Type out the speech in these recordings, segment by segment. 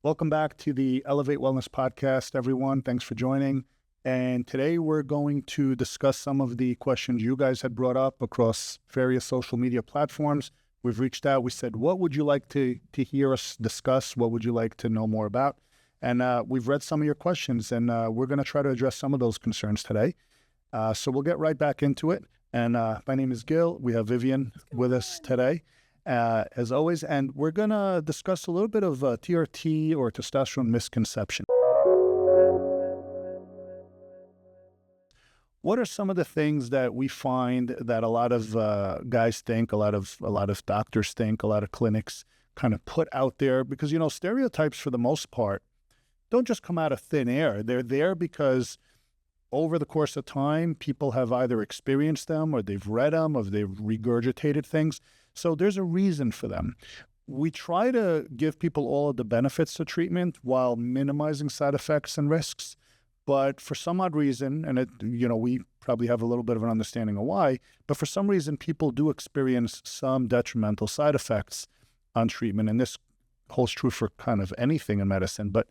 Welcome back to the Elevate Wellness Podcast, everyone. Thanks for joining. And today we're going to discuss some of the questions you guys had brought up across various social media platforms. We've reached out. We said, what would you like to hear us discuss? What would you like to know more about? And we've read some of your questions, and we're going to try to address some of those concerns today. So we'll get right back into it. And my name is Gil. We have Vivian with us today, as always. And we're going to discuss a little bit of TRT or testosterone misconception. What are some of the things that we find that a lot of guys think, a lot of doctors think, a lot of clinics kind of put out there? Because, stereotypes for the most part don't just come out of thin air. They're there because over the course of time, people have either experienced them or they've read them or they've regurgitated things. So there's a reason for them. We try to give people all of the benefits to treatment while minimizing side effects and risks. But for some odd reason, and we probably have a little bit of an understanding of why, but for some reason, people do experience some detrimental side effects on treatment. And this holds true for kind of anything in medicine. But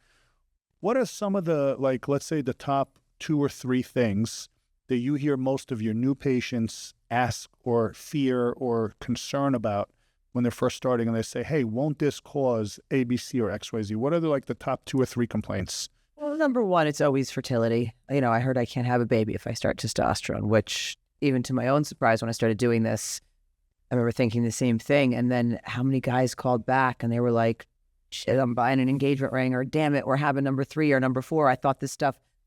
what are some of the, let's say the top 2 or 3 things that you hear most of your new patients ask or fear or concern about when they're first starting and they say, hey, won't this cause ABC or XYZ? What are the top 2 or 3 complaints? Well, number one, it's always fertility. I heard I can't have a baby if I start testosterone, which even to my own surprise, when I started doing this, I remember thinking the same thing. And then how many guys called back and they were like, shit, I'm buying an engagement ring, or damn it, we're having number 3 or number 4. I thought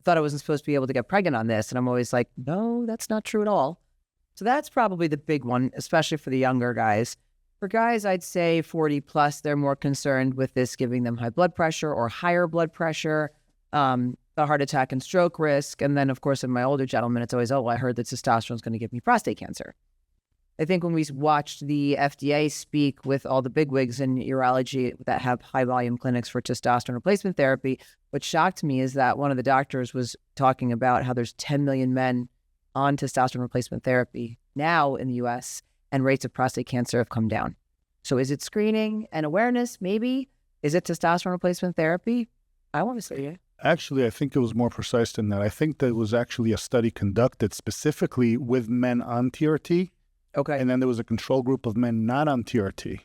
I wasn't supposed to be able to get pregnant on this. And I'm always like, no, that's not true at all. So that's probably the big one, especially for the younger guys. For guys, I'd say 40 plus, they're more concerned with this giving them high blood pressure or higher blood pressure, the heart attack and stroke risk. And then, of course, in my older gentlemen, it's always, I heard that testosterone is going to give me prostate cancer. I think when we watched the FDA speak with all the bigwigs in urology that have high volume clinics for testosterone replacement therapy, what shocked me is that one of the doctors was talking about how there's 10 million men on testosterone replacement therapy now in the US, and rates of prostate cancer have come down. So is it screening and awareness? Maybe. Is it testosterone replacement therapy? I want to say it. Actually, I think it was more precise than that. I think there was actually a study conducted specifically with men on TRT. Okay. And then there was a control group of men not on TRT.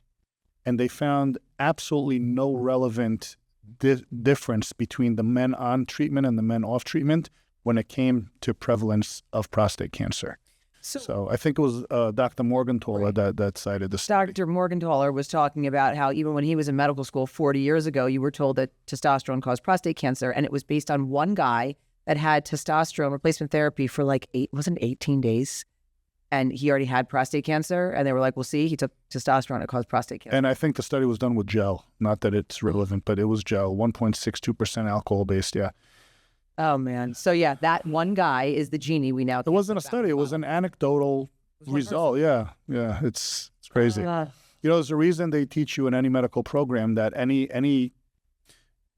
And they found absolutely no relevant difference between the men on treatment and the men off treatment when it came to prevalence of prostate cancer. So I think it was Dr. Morgenthaler that cited the study. Dr. Morgenthaler was talking about how even when he was in medical school 40 years ago, you were told that testosterone caused prostate cancer, and it was based on one guy that had testosterone replacement therapy for 18 days. And he already had prostate cancer, and they were like, well, see, he took testosterone, it caused prostate cancer. And I think the study was done with gel. Not that it's relevant, but it was gel, 1.62% alcohol-based, yeah. Oh, man. So, yeah, that one guy is the genie we now... It wasn't a study. It was an anecdotal result. Yeah. It's crazy. There's a reason they teach you in any medical program that any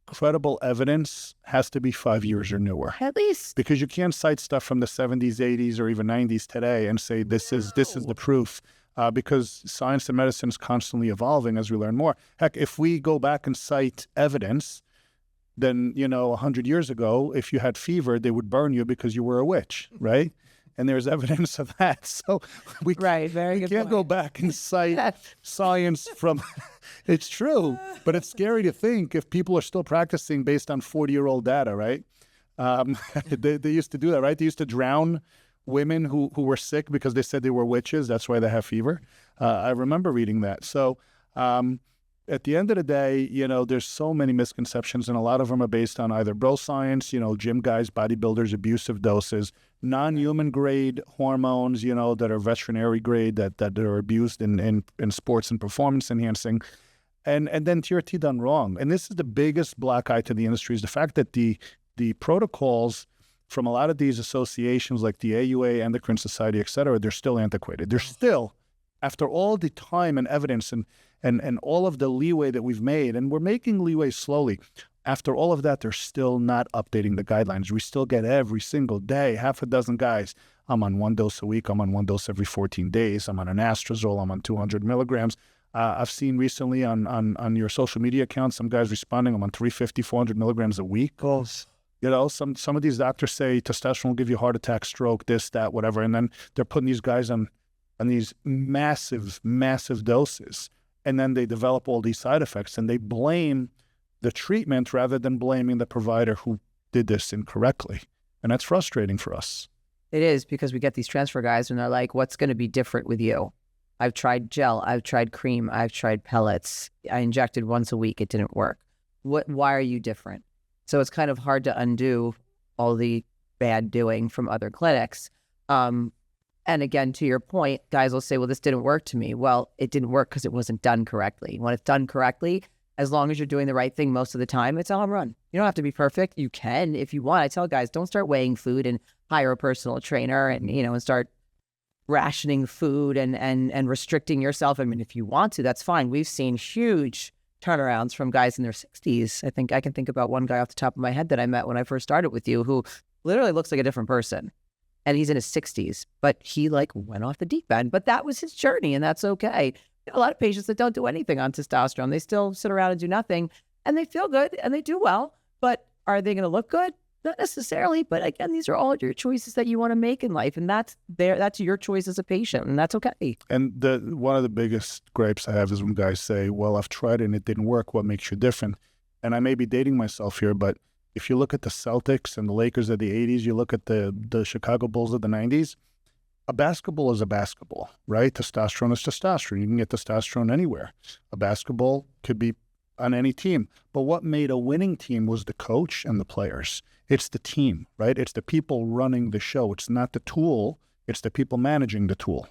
credible evidence has to be 5 years or newer. At least. Because you can't cite stuff from the 70s, 80s, or even 90s today and say this is the proof. Because science and medicine is constantly evolving as we learn more. Heck, if we go back and cite evidence, then, 100 years ago, if you had fever, they would burn you because you were a witch, right? And there's evidence of that. So we can't go back and cite science from... It's true, but it's scary to think if people are still practicing based on 40-year-old data, right? They used to do that, right? They used to drown women who were sick because they said they were witches. That's why they have fever. I remember reading that. So at the end of the day, there's so many misconceptions, and a lot of them are based on either bro science, gym guys, bodybuilders, abusive doses, non-human grade hormones, that are veterinary grade that are abused in sports and performance enhancing, and then TRT done wrong. And this is the biggest black eye to the industry, is the fact that the protocols from a lot of these associations like the AUA, Endocrine Society, et cetera, they're still antiquated. They're still, after all the time and evidence and all of the leeway that we've made, and we're making leeway slowly, after all of that, they're still not updating the guidelines. We still get every single day, half a dozen guys, I'm on 1 dose a week, I'm on 1 dose every 14 days, I'm on an Astrazole, I'm on 200 milligrams. I've seen recently on your social media accounts, some guys responding, I'm on 350, 400 milligrams a week. You know, some of these doctors say testosterone will give you a heart attack, stroke, this, that, whatever. And then they're putting these guys on these massive, massive doses. And then they develop all these side effects and they blame the treatment rather than blaming the provider who did this incorrectly. And that's frustrating for us. It is, because we get these transfer guys and they're like, what's going to be different with you? I've tried gel, I've tried cream, I've tried pellets. I injected once a week. It didn't work. Why are you different? So it's kind of hard to undo all the bad doing from other clinics. And again, to your point, guys will say, well, this didn't work to me. Well, it didn't work because it wasn't done correctly. When it's done correctly, as long as you're doing the right thing most of the time, it's a home run. You don't have to be perfect. You can if you want. I tell guys, don't start weighing food and hire a personal trainer and, you know, and start rationing food and restricting yourself. I mean, if you want to, that's fine. We've seen huge turnarounds from guys in their 60s. I think I can think about one guy off the top of my head that I met when I first started with you who literally looks like a different person. And he's in his 60s, but he like went off the deep end. But that was his journey, and that's okay. A lot of patients that don't do anything on testosterone, they still sit around and do nothing, and they feel good and they do well. But are they going to look good? Not necessarily. But again, these are all your choices that you want to make in life, and that's your choice as a patient, and that's okay. And one of the biggest gripes I have is when guys say, well, I've tried it and it didn't work. What makes you different? And I may be dating myself here, but if you look at the Celtics and the Lakers of the 80s, you look at the Chicago Bulls of the 90s, a basketball is a basketball, right? Testosterone is testosterone. You can get testosterone anywhere. A basketball could be on any team. But what made a winning team was the coach and the players. It's the team, right? It's the people running the show. It's not the tool. It's the people managing the tool,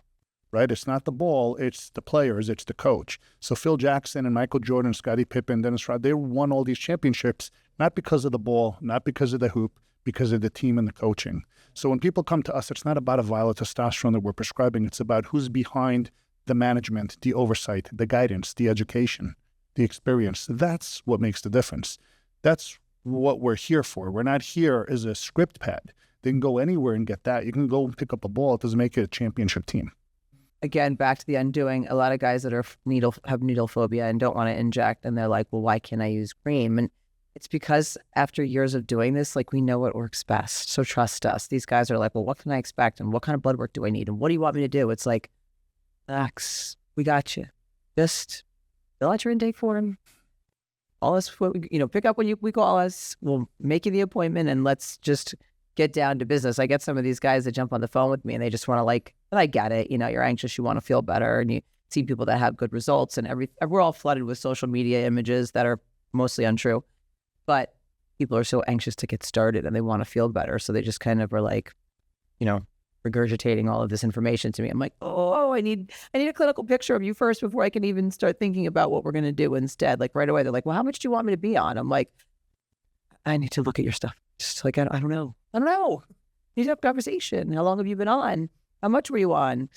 right? It's not the ball. It's the players. It's the coach. So Phil Jackson and Michael Jordan, Scottie Pippen, Dennis Rodman, they won all these championships, not because of the ball, not because of the hoop, because of the team and the coaching. So when people come to us, it's not about a vial of testosterone that we're prescribing. It's about who's behind the management, the oversight, the guidance, the education, the experience. That's what makes the difference. That's what we're here for. We're not here as a script pad. They can go anywhere and get that. You can go and pick up a ball. It doesn't make it a championship team. Again, back to the undoing. A lot of guys that have needle phobia and don't want to inject, and they're like, well, why can't I use cream? And it's because after years of doing this, like, we know what works best. So trust us. These guys are like, well, what can I expect? And what kind of blood work do I need? And what do you want me to do? It's like, relax, we got you. Just fill out your intake form. All us, pick up when we call us. We'll make you the appointment, and let's just get down to business. I get some of these guys that jump on the phone with me, and they just want to and I get it. You're anxious, you want to feel better, and you see people that have good results, and we're all flooded with social media images that are mostly untrue. But people are so anxious to get started and they want to feel better. So they just kind of are like, regurgitating all of this information to me. I'm like, oh, I need a clinical picture of you first before I can even start thinking about what we're going to do instead. Like right away, they're like, well, how much do you want me to be on? I'm like, I need to look at your stuff. Just like, I don't know. Need to have a conversation. How long have you been on? How much were you on?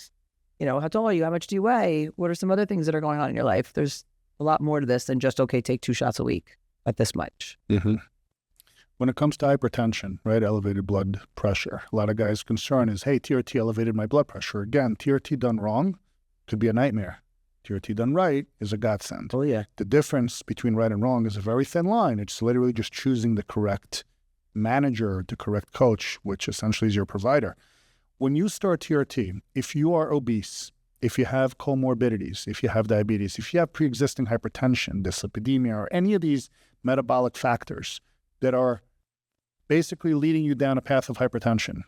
How tall are you? How much do you weigh? What are some other things that are going on in your life? There's a lot more to this than just, okay, take 2 shots a week at this much. Mm-hmm. When it comes to hypertension, right, elevated blood pressure, a lot of guys' concern is, hey, TRT elevated my blood pressure. Again, TRT done wrong could be a nightmare. TRT done right is a godsend. Oh, yeah. The difference between right and wrong is a very thin line. It's literally just choosing the correct manager, the correct coach, which essentially is your provider. When you start TRT, if you are obese, if you have comorbidities, if you have diabetes, if you have pre-existing hypertension, dyslipidemia, or any of these metabolic factors that are basically leading you down a path of hypertension,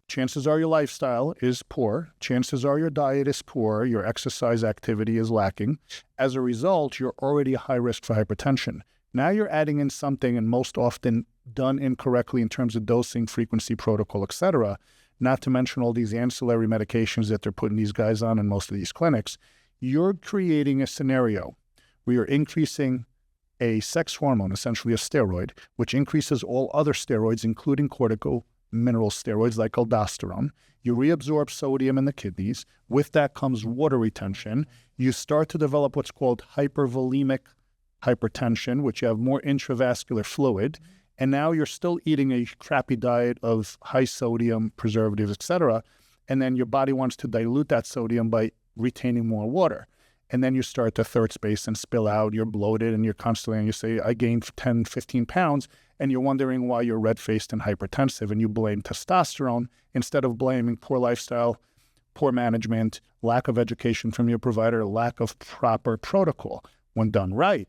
chances are your lifestyle is poor. Chances are your diet is poor. Your exercise activity is lacking. As a result, you're already a high risk for hypertension. Now you're adding in something, and most often done incorrectly in terms of dosing, frequency, protocol, etc., not to mention all these ancillary medications that they're putting these guys on in most of these clinics. You're creating a scenario where you're increasing a sex hormone, essentially a steroid, which increases all other steroids, including corticomineral steroids like aldosterone. You reabsorb sodium in the kidneys. With that comes water retention. You start to develop what's called hypervolemic hypertension, which you have more intravascular fluid. And now you're still eating a crappy diet of high sodium, preservatives, etc. And then your body wants to dilute that sodium by retaining more water. and then you start to third space and spill out, you're bloated and you're constantly, and you say, I gained 10, 15 pounds, and you're wondering why you're red-faced and hypertensive, and you blame testosterone instead of blaming poor lifestyle, poor management, lack of education from your provider, lack of proper protocol. When done right,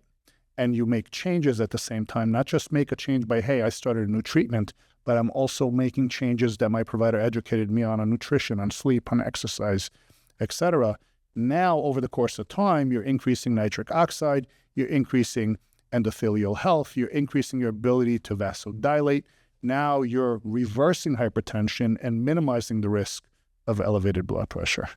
and you make changes at the same time, not just make a change by, hey, I started a new treatment, but I'm also making changes that my provider educated me on nutrition, on sleep, on exercise, etc. Now, over the course of time, you're increasing nitric oxide, you're increasing endothelial health, you're increasing your ability to vasodilate. Now you're reversing hypertension and minimizing the risk of elevated blood pressure.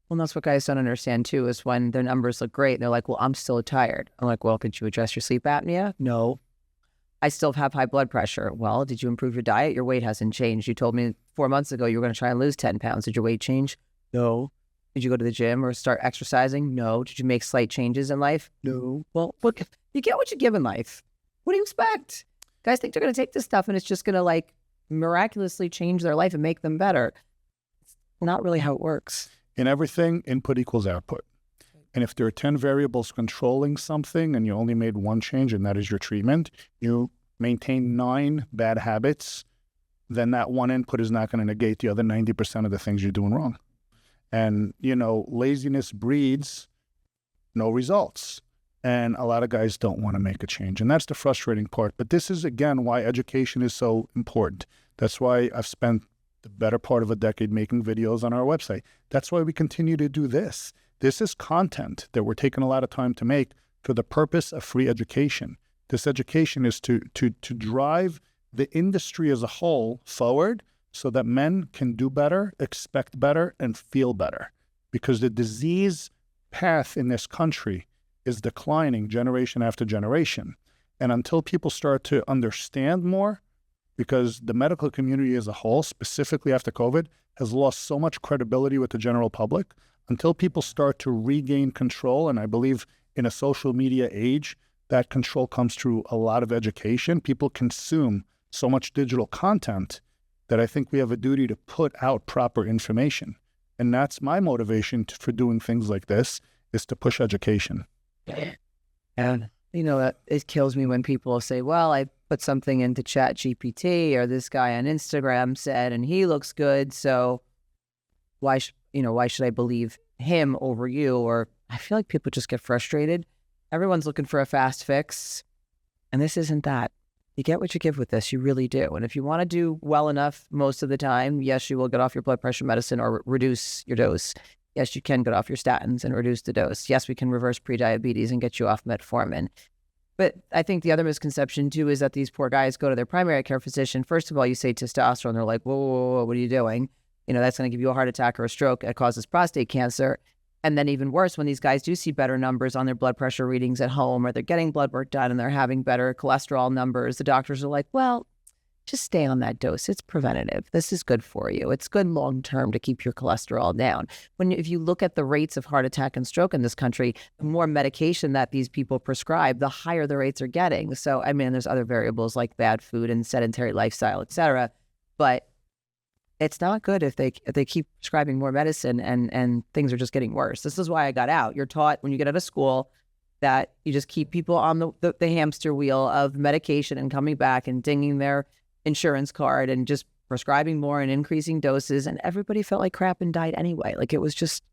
Well, that's what guys don't understand too, is when their numbers look great and they're like, well, I'm still tired. I'm like, well, did you address your sleep apnea? No. I still have high blood pressure. Well, did you improve your diet? Your weight hasn't changed. You told me 4 months ago you were going to try and lose 10 pounds. Did your weight change? No. Did you go to the gym or start exercising? No. Did you make slight changes in life? No. Well, look, you get what you give in life. What do you expect? Guys think they're going to take this stuff and it's just going to like miraculously change their life and make them better. It's not really how it works. In everything, input equals output. And if there are 10 variables controlling something and you only made one change, and that is your treatment, you maintain 9 bad habits, then that one input is not going to negate the other 90% of the things you're doing wrong. And, you know, laziness breeds no results. And a lot of guys don't want to make a change. And that's the frustrating part. But this is, again, why education is so important. That's why I've spent the better part of a decade making videos on our website. That's why we continue to do this. This is content that we're taking a lot of time to make for the purpose of free education. This education is to drive the industry as a whole forward so that men can do better, expect better, and feel better. Because the disease path in this country is declining generation after generation. And until people start to understand more, because the medical community as a whole, specifically after COVID, has lost so much credibility with the general public, until people start to regain control, and I believe in a social media age, that control comes through a lot of education. People consume so much digital content that I think we have a duty to put out proper information. And that's my motivation for doing things like this, is to push education. And, you know, it kills me when people say, well, I put something into Chat GPT, or this guy on Instagram said, and he looks good, so why should I believe him over you? Or I feel like people just get frustrated. Everyone's looking for a fast fix, and this isn't that. You get what you give with this. You really do. And if you want to do well enough most of the time, yes, you will get off your blood pressure medicine or reduce your dose. Yes, you can get off your statins and reduce the dose. Yes, we can reverse prediabetes and get you off metformin. But I think the other misconception, too, is that these poor guys go to their primary care physician. First of all, you say testosterone. They're like, whoa, whoa, whoa, what are you doing? You know, that's going to give you a heart attack or a stroke. It causes prostate cancer. And then even worse, when these guys do see better numbers on their blood pressure readings at home, or they're getting blood work done and they're having better cholesterol numbers, the doctors are like, well, just stay on that dose. It's preventative. This is good for you. It's good long-term to keep your cholesterol down. If you look at the rates of heart attack and stroke in this country, the more medication that these people prescribe, the higher the rates are getting. So, I mean, there's other variables like bad food and sedentary lifestyle, et cetera. But it's not good if they keep prescribing more medicine and things are just getting worse. This is why I got out. You're taught when you get out of school that you just keep people on the hamster wheel of medication and coming back and dinging their insurance card and just prescribing more and increasing doses. And everybody felt like crap and died anyway. Like, it was just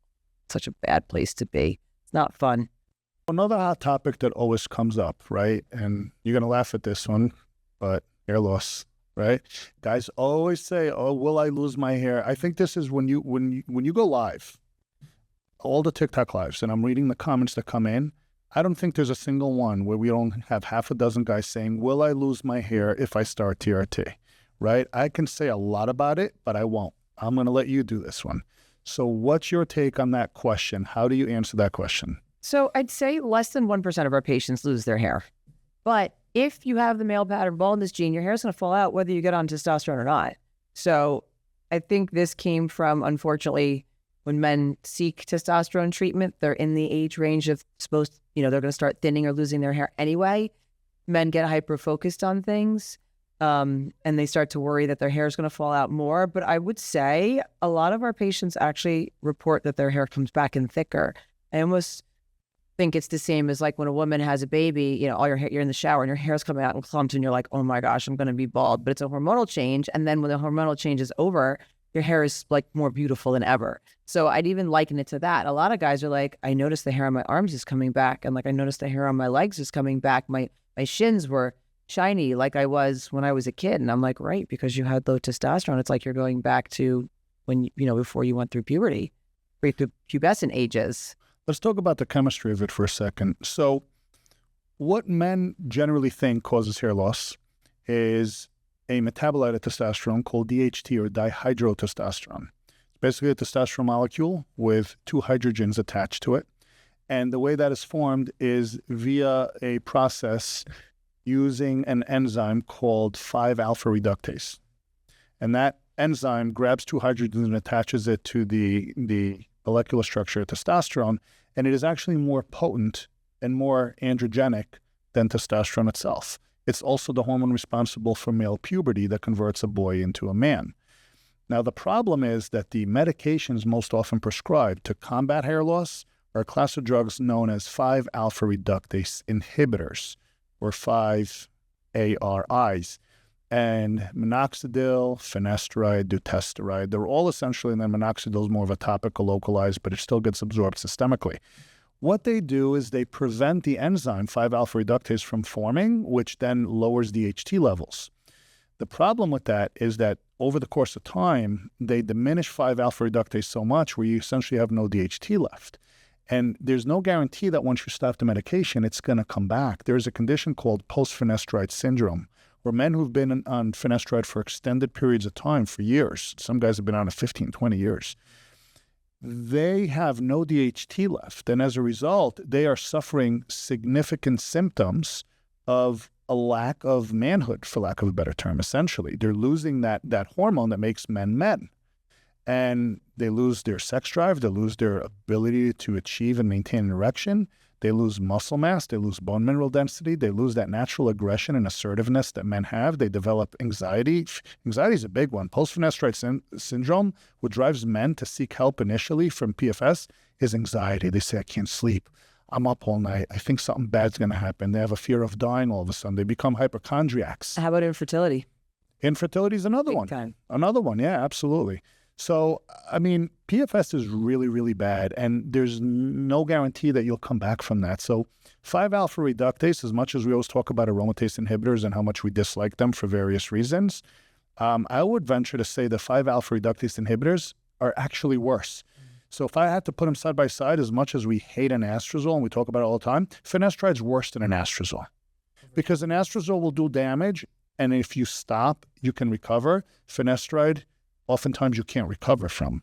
such a bad place to be. It's not fun. Another hot topic that always comes up, right? And you're going to laugh at this one, but hair loss. Right? Guys always say, oh, will I lose my hair? I think this is when you go live, all the TikTok lives, and I'm reading the comments that come in, I don't think there's a single one where we don't have half a dozen guys saying, will I lose my hair if I start TRT? Right? I can say a lot about it, but I won't. I'm going to let you do this one. So what's your take on that question? How do you answer that question? So I'd say less than 1% of our patients lose their hair. But if you have the male pattern baldness gene, your hair is going to fall out whether you get on testosterone or not. So I think this came from, unfortunately, when men seek testosterone treatment, they're in the age range of they're going to start thinning or losing their hair anyway. Men get hyper-focused on things, and they start to worry that their hair is going to fall out more. But I would say a lot of our patients actually report that their hair comes back in thicker. I almost think it's the same as like when a woman has a baby, you know, all your hair, you're in the shower and your hair's coming out in clumps and you're like, oh my gosh, I'm going to be bald. But it's a hormonal change. And then when the hormonal change is over, your hair is like more beautiful than ever. So I'd even liken it to that. A lot of guys are like, I noticed the hair on my arms is coming back. And like, I noticed the hair on my legs is coming back. My shins were shiny like I was when I was a kid. And I'm like, right, because you had low testosterone. It's like you're going back to when, you know, before you went through puberty, through pubescent ages. Let's talk about the chemistry of it for a second. So what men generally think causes hair loss is a metabolite of testosterone called DHT, or dihydrotestosterone. It's basically a testosterone molecule with two hydrogens attached to it. And the way that is formed is via a process using an enzyme called 5-alpha reductase. And that enzyme grabs two hydrogens and attaches it to the molecular structure of testosterone, and it is actually more potent and more androgenic than testosterone itself. It's also the hormone responsible for male puberty that converts a boy into a man. Now, the problem is that the medications most often prescribed to combat hair loss are a class of drugs known as 5-alpha reductase inhibitors, or 5-ARIs. And minoxidil, finasteride, dutasteride, they're all essentially, and then minoxidil is more of a topical localized, but it still gets absorbed systemically. What they do is they prevent the enzyme 5-alpha reductase from forming, which then lowers DHT levels. The problem with that is that over the course of time, they diminish 5-alpha reductase so much where you essentially have no DHT left. And there's no guarantee that once you stop the medication, it's going to come back. There's a condition called post-fenestrate syndrome, where men who've been on finasteride for extended periods of time, for years, some guys have been on it 15, 20 years, they have no DHT left. And as a result, they are suffering significant symptoms of a lack of manhood, for lack of a better term, essentially. They're losing that hormone that makes men men. And they lose their sex drive, they lose their ability to achieve and maintain an erection, they lose muscle mass, they lose bone mineral density, they lose that natural aggression and assertiveness that men have. They develop anxiety. Anxiety is a big one. Post-fenestrate syndrome, what drives men to seek help initially from PFS, is anxiety. They say, I can't sleep. I'm up all night. I think something bad's going to happen. They have a fear of dying all of a sudden. They become hypochondriacs. How about infertility? Infertility is another Big one. time. Another one, yeah, absolutely. So, I mean, PFS is really, really bad, and there's no guarantee that you'll come back from that. So 5-alpha reductase, as much as we always talk about aromatase inhibitors and how much we dislike them for various reasons, I would venture to say the 5-alpha reductase inhibitors are actually worse. So if I had to put them side by side, as much as we hate an anastrozole, and we talk about it all the time, finastride's worse than an anastrozole. Because an anastrozole will do damage, and if you stop, you can recover. Finasteride, oftentimes you can't recover from.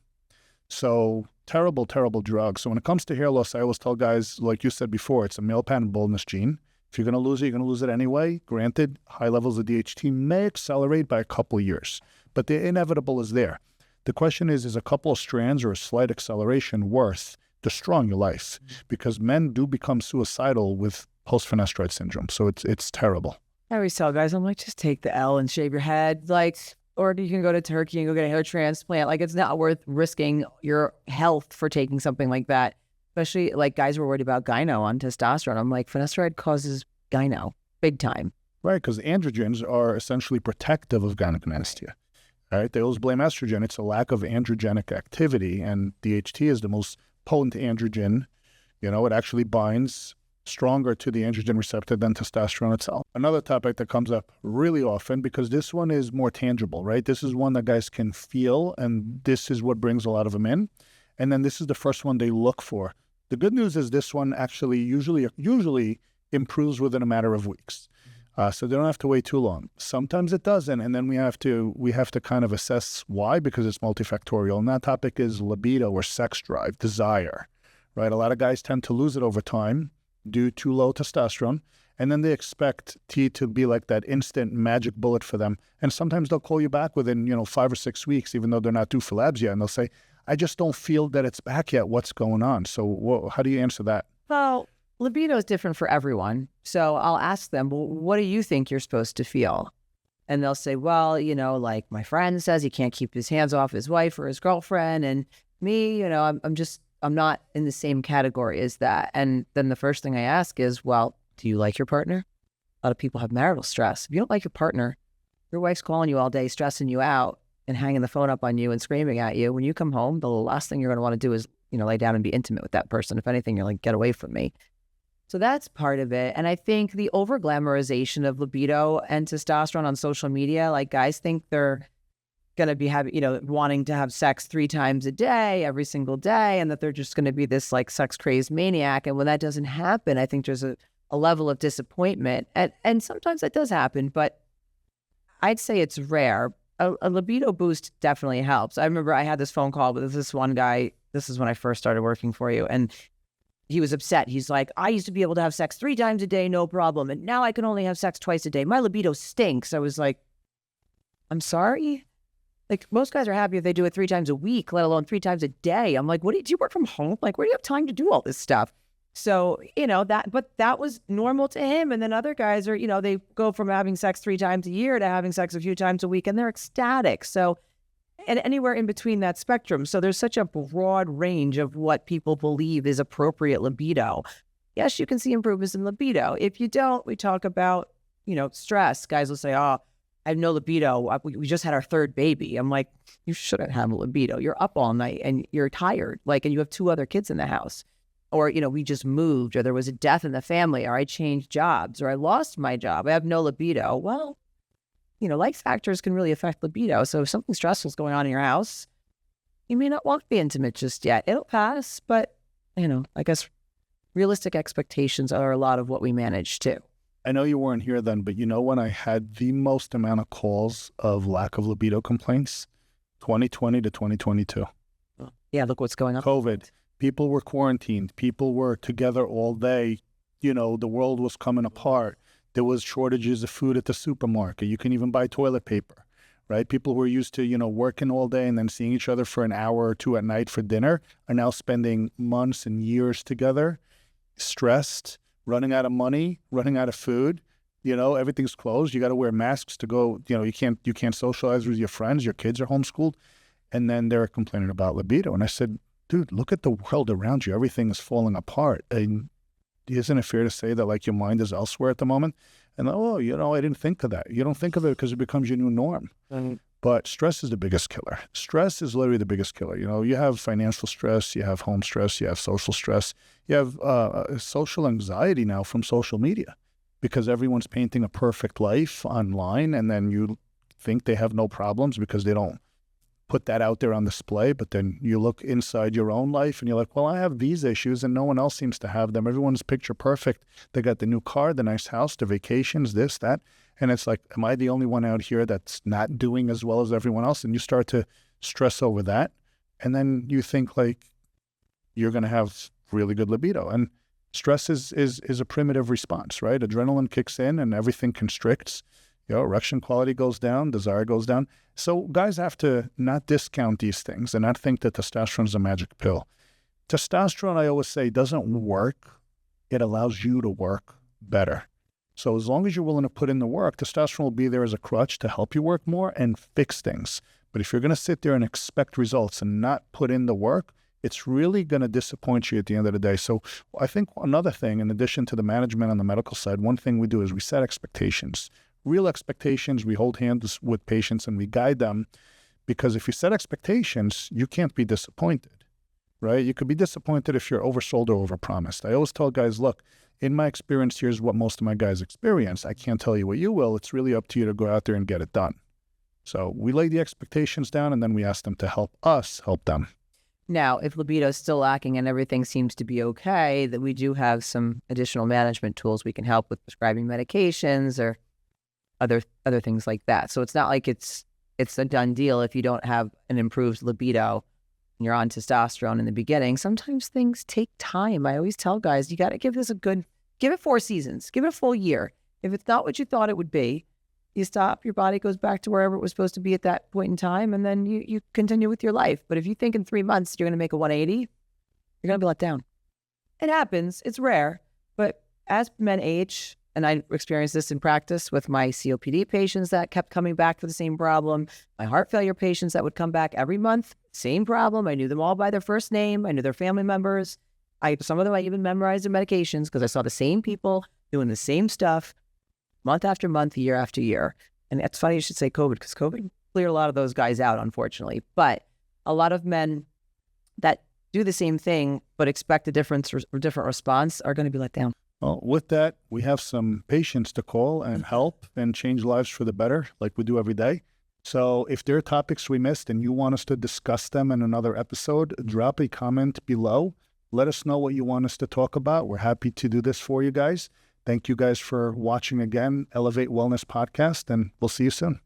So terrible, terrible drug. So when it comes to hair loss, I always tell guys, like you said before, it's a male pattern baldness gene. If you're going to lose it, you're going to lose it anyway. Granted, high levels of DHT may accelerate by a couple of years, but the inevitable is there. The question is a couple of strands or a slight acceleration worth destroying your life? Because men do become suicidal with post-fenestrate syndrome. So it's terrible. I always tell guys, I'm like, just take the L and shave your head. Like, or you can go to Turkey and go get a hair transplant. Like, it's not worth risking your health for taking something like that. Especially like guys who are worried about gyno on testosterone. I'm like, finasteride causes gyno big time. Right, because androgens are essentially protective of gynecomastia. Right? They always blame estrogen. It's a lack of androgenic activity, and DHT is the most potent androgen. You know, it actually binds stronger to the androgen receptor than testosterone itself. Another topic that comes up really often, because this one is more tangible, right? This is one that guys can feel, and this is what brings a lot of them in. And then this is the first one they look for. The good news is this one actually usually improves within a matter of weeks. So they don't have to wait too long. Sometimes it doesn't, and then we have to kind of assess why, because it's multifactorial. And that topic is libido, or sex drive, desire, right? A lot of guys tend to lose it over time due to low testosterone, and then they expect T to be like that instant magic bullet for them. And sometimes they'll call you back within 5 or 6 weeks, even though they're not due for labs yet, and they'll say, I just don't feel that it's back yet. What's going on? So how do you answer that? Well, libido is different for everyone. So I'll ask them, well, what do you think you're supposed to feel? And they'll say, well, like my friend says he can't keep his hands off his wife or his girlfriend. And me, I'm not in the same category as that. And then the first thing I ask is, well, do you like your partner? A lot of people have marital stress. If you don't like your partner, your wife's calling you all day, stressing you out and hanging the phone up on you and screaming at you. When you come home, the last thing you're going to want to do is, lay down and be intimate with that person. If anything, you're like, get away from me. So that's part of it. And I think the over glamorization of libido and testosterone on social media, like guys think they're going to be having, wanting to have sex 3 times a day, every single day, and that they're just going to be this like sex crazed maniac. And when that doesn't happen, I think there's a level of disappointment. And sometimes that does happen, but I'd say it's rare. A libido boost definitely helps. I remember I had this phone call with this one guy. This is when I first started working for you. And he was upset. He's like, I used to be able to have sex 3 times a day, no problem. And now I can only have sex twice a day. My libido stinks. I was like, I'm sorry? Like, most guys are happy if they do it 3 times a week, let alone 3 times a day. I'm like, do you work from home? Like, where do you have time to do all this stuff? So, but that was normal to him. And then other guys are, they go from having sex 3 times a year to having sex a few times a week, and they're ecstatic. So, and anywhere in between that spectrum. So there's such a broad range of what people believe is appropriate libido. Yes, you can see improvements in libido. If you don't, we talk about, stress. Guys will say, oh, I have no libido. We just had our 3rd baby. I'm like, you shouldn't have a libido. You're up all night and you're tired. Like, and you have 2 other kids in the house. Or, we just moved, or there was a death in the family, or I changed jobs, or I lost my job. I have no libido. Well, life factors can really affect libido. So if something stressful is going on in your house, you may not want to be intimate just yet. It'll pass, but, I guess realistic expectations are a lot of what we manage too. I know you weren't here then, but when I had the most amount of calls of lack of libido complaints? 2020 to 2022. Yeah, look what's going on. COVID. People were quarantined. People were together all day. The world was coming apart. There was shortages of food at the supermarket. You can even buy toilet paper, right? People who were used to, working all day and then seeing each other for an hour or 2 at night for dinner are now spending months and years together, stressed, running out of money, running out of food. Everything's closed. You got to wear masks to go. You can't socialize with your friends. Your kids are homeschooled. And then they're complaining about libido. And I said, dude, look at the world around you. Everything is falling apart. And isn't it fair to say that like your mind is elsewhere at the moment? And I didn't think of that. You don't think of it because it becomes your new norm. Mm-hmm. But stress is the biggest killer. Stress is literally the biggest killer. You have financial stress, you have home stress, you have social stress, you have social anxiety now from social media because everyone's painting a perfect life online, and then you think they have no problems because they don't put that out there on display. But then you look inside your own life and you're like, well, I have these issues and no one else seems to have them. Everyone's picture perfect. They got the new car, the nice house, the vacations, this, that. And it's like, am I the only one out here that's not doing as well as everyone else? And you start to stress over that. And then you think like you're going to have really good libido. And stress is a primitive response, right? Adrenaline kicks in and everything constricts. Erection quality goes down, desire goes down. So guys have to not discount these things and not think that testosterone is a magic pill. Testosterone, I always say, doesn't work. It allows you to work better. So as long as you're willing to put in the work, testosterone will be there as a crutch to help you work more and fix things. But if you're going to sit there and expect results and not put in the work, it's really going to disappoint you at the end of the day. So I think another thing, in addition to the management on the medical side, one thing we do is we set expectations. Real expectations. We hold hands with patients and we guide them, because if you set expectations, you can't be disappointed, right? You could be disappointed if you're oversold or overpromised. I always tell guys, look, in my experience, here's what most of my guys experience. I can't tell you what you will. It's really up to you to go out there and get it done. So we lay the expectations down and then we ask them to help us help them. Now, if libido is still lacking and everything seems to be okay, that we do have some additional management tools we can help with prescribing medications or other things like that. So it's not like it's a done deal if you don't have an improved libido and you're on testosterone in the beginning. Sometimes things take time. I always tell guys, you got to give it 4 seasons, give it a full year. If it's not what you thought it would be, you stop, your body goes back to wherever it was supposed to be at that point in time, and then you continue with your life. But if you think in 3 months you're going to make a 180, you're going to be let down. It happens. It's rare. But as men age, and I experienced this in practice with my COPD patients that kept coming back for the same problem, my heart failure patients that would come back every month same problem. I knew them all by their first name. I knew their family members. Some of them I even memorized their medications because I saw the same people doing the same stuff month after month, year after year. And it's funny you should say COVID, because COVID cleared a lot of those guys out, unfortunately. But a lot of men that do the same thing but expect a different response are going to be let down. Well, with that, we have some patients to call and help and change lives for the better, like we do every day. So if there are topics we missed and you want us to discuss them in another episode, drop a comment below. Let us know what you want us to talk about. We're happy to do this for you guys. Thank you guys for watching again, Elevate Wellness Podcast, and we'll see you soon.